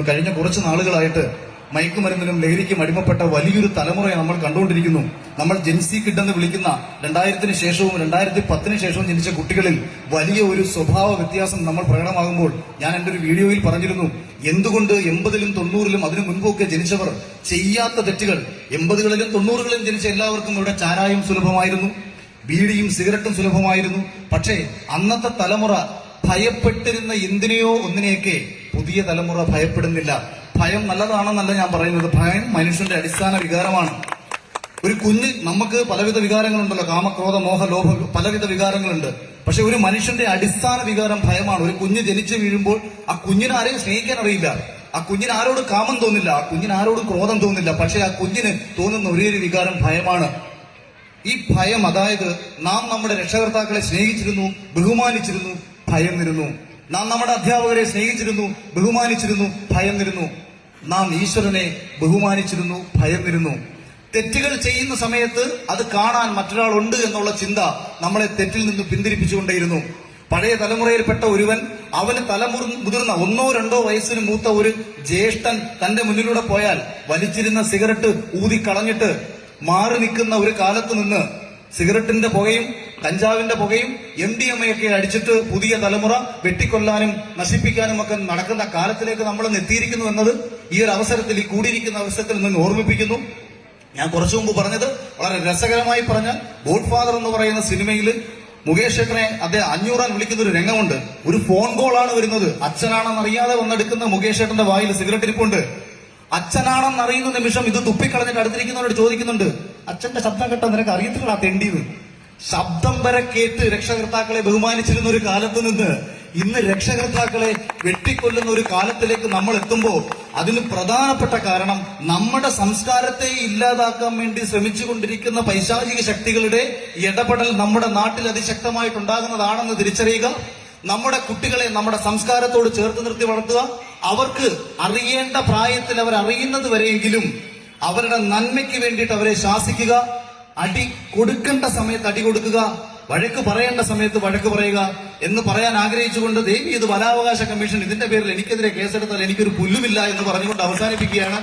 കഴിഞ്ഞ കുറച്ച് നാളുകളായിട്ട് മയക്കുമരുന്നിനും ലഹരിക്കും അടിമപ്പെട്ട വലിയൊരു തലമുറയെ നമ്മൾ കണ്ടുകൊണ്ടിരിക്കുന്നു. നമ്മൾ ജെൻസി കിഡ് എന്ന് വിളിക്കുന്ന 2000-ന് ശേഷവും 2010-ന് ശേഷവും ജനിച്ച കുട്ടികളിൽ വലിയ ഒരു സ്വഭാവ വ്യത്യാസം നമ്മൾ പ്രകടമാകുമ്പോൾ ഞാൻ എന്റെ ഒരു വീഡിയോയിൽ പറഞ്ഞിരുന്നു, എന്തുകൊണ്ട് 80-ലും 90-ലും അതിനു മുൻപൊക്കെ ജനിച്ചവർ ചെയ്യാത്ത തെറ്റുകൾ 80-കളിലും 90-കളിലും ജനിച്ച എല്ലാവർക്കും ഇവിടെ ചാരായം സുലഭമായിരുന്നു, ബീഡിയും സിഗരറ്റും സുലഭമായിരുന്നു. പക്ഷേ അന്നത്തെ തലമുറ ഭയപ്പെട്ടിരുന്ന എന്തിനെയോ ഒന്നിനെയൊക്കെ പുതിയ തലമുറ ഭയപ്പെടുന്നില്ല. ഭയം നല്ലതാണെന്നല്ല ഞാൻ പറയുന്നത്, ഭയം മനുഷ്യന്റെ അടിസ്ഥാന വികാരമാണ്. ഒരു കുഞ്ഞ്, നമുക്ക് പലവിധ വികാരങ്ങളുണ്ടല്ലോ, കാമക്രോധ മോഹ ലോഭ, പലവിധ വികാരങ്ങളുണ്ട്. പക്ഷെ ഒരു മനുഷ്യന്റെ അടിസ്ഥാന വികാരം ഭയമാണ്. ഒരു കുഞ്ഞ് ജനിച്ചു വീഴുമ്പോൾ ആ കുഞ്ഞിനെ ആരെയും സ്നേഹിക്കാൻ അറിയില്ല, ആ കുഞ്ഞിന് ആരോട് കാമം തോന്നില്ല, ആ കുഞ്ഞിന് ആരോടും ക്രോധം തോന്നില്ല. പക്ഷെ ആ കുഞ്ഞിന് തോന്നുന്ന ഒരേ ഒരു വികാരം ഭയമാണ്. ഈ ഭയം, അതായത് നാം നമ്മുടെ രക്ഷകർത്താക്കളെ സ്നേഹിച്ചിരുന്നു, ബഹുമാനിച്ചിരുന്നു, ഭയന്നിരുന്നു. നാം നമ്മുടെ അധ്യാപകരെ സ്നേഹിച്ചിരുന്നു, ബഹുമാനിച്ചിരുന്നു, ഭയന്നിരുന്നു. നാം ഈശ്വരനെ ബഹുമാനിച്ചിരുന്നു, ഭയന്നിരുന്നു. തെറ്റുകൾ ചെയ്യുന്ന സമയത്ത് അത് കാണാൻ മറ്റൊരാളുണ്ട് എന്നുള്ള ചിന്ത നമ്മളെ തെറ്റിൽ നിന്ന് പിന്തിരിപ്പിച്ചുകൊണ്ടേയിരുന്നു. പഴയ തലമുറയിൽപ്പെട്ട ഒരുവൻ, അവന് മുതിർന്ന 1-2 വയസ്സിന് മൂത്ത ഒരു ജ്യേഷ്ഠൻ തന്റെ മുന്നിലൂടെ പോയാൽ വലിച്ചിരുന്ന സിഗരറ്റ് ഊതിക്കളഞ്ഞിട്ട് മാറി നിൽക്കുന്ന ഒരു കാലത്ത് നിന്ന് സിഗരറ്റിന്റെ പുകയും കഞ്ചാവിന്റെ പുകയും MDMA ഒക്കെ അടിച്ചിട്ട് പുതിയ തലമുറ വെട്ടിക്കൊല്ലാനും നശിപ്പിക്കാനും ഒക്കെ നടക്കുന്ന കാലത്തിലേക്ക് നമ്മൾ എത്തിയിരിക്കുന്നു എന്നത് ഈ ഒരു അവസരത്തിൽ, ഈ കൂടിയിരിക്കുന്ന അവസരത്തിൽ നിന്ന് ഓർമ്മിപ്പിക്കുന്നു. ഞാൻ കുറച്ചു മുമ്പ് പറഞ്ഞത് വളരെ രസകരമായി പറഞ്ഞ ഗോഡ് ഫാദർ എന്ന് പറയുന്ന സിനിമയിൽ മുകേഷ് ഏട്ടനെ അദ്ദേഹം 500 വിളിക്കുന്ന ഒരു രംഗമുണ്ട്. ഒരു ഫോൺ കോളാണ് വരുന്നത്. അച്ഛനാണെന്നറിയാതെ വന്നെടുക്കുന്ന മുകേഷ് ഏട്ടന്റെ വായിൽ സിഗരറ്റ് ഇരിപ്പുണ്ട്. അച്ഛനാണെന്നറിയുന്ന നിമിഷം ഇത് തുപ്പിക്കളഞ്ഞിട്ട് അടുത്തിരിക്കുന്നവരോട് ചോദിക്കുന്നുണ്ട്, അച്ഛന്റെ ശബ്ദം കേട്ട നിനക്ക് അറിയത്തില്ല തെണ്ടിന്ന്. ശബ്ദം വരെ കേട്ട് രക്ഷകർത്താക്കളെ ബഹുമാനിച്ചിരുന്ന ഒരു കാലത്ത് നിന്ന് ഇന്ന് രക്ഷകർത്താക്കളെ വെട്ടിക്കൊല്ലുന്ന ഒരു കാലത്തിലേക്ക് നമ്മൾ എത്തുമ്പോൾ അതിന് പ്രധാനപ്പെട്ട കാരണം നമ്മുടെ സംസ്കാരത്തെ ഇല്ലാതാക്കാൻ വേണ്ടി ശ്രമിച്ചുകൊണ്ടിരിക്കുന്ന പൈശാചിക ശക്തികളുടെ ഇടപെടൽ നമ്മുടെ നാട്ടിൽ അതിശക്തമായിട്ടുണ്ടാകുന്നതാണെന്ന് തിരിച്ചറിയുക. നമ്മുടെ കുട്ടികളെ നമ്മുടെ സംസ്കാരത്തോട് ചേർത്ത് നിർത്തി വളർത്തുക. അവർക്ക് അറിയേണ്ട പ്രായത്തിൽ അവർ അറിയുന്നത് വരെയെങ്കിലും അവരുടെ നന്മയ്ക്ക് വേണ്ടിയിട്ട് അവരെ ശാസിക്കുക. അടി കൊടുക്കേണ്ട സമയത്ത് അടി കൊടുക്കുക, വഴക്ക് പറയേണ്ട സമയത്ത് വഴക്ക് പറയുക എന്ന് പറയാൻ ആഗ്രഹിച്ചുകൊണ്ട് ദേവി ഇത് ബാലാവകാശ കമ്മീഷൻ ഇതിന്റെ പേരിൽ എനിക്കെതിരെ കേസെടുത്താൽ എനിക്കൊരു പുല്ലുമില്ല എന്ന് പറഞ്ഞുകൊണ്ട് അവസാനിപ്പിക്കുകയാണ്.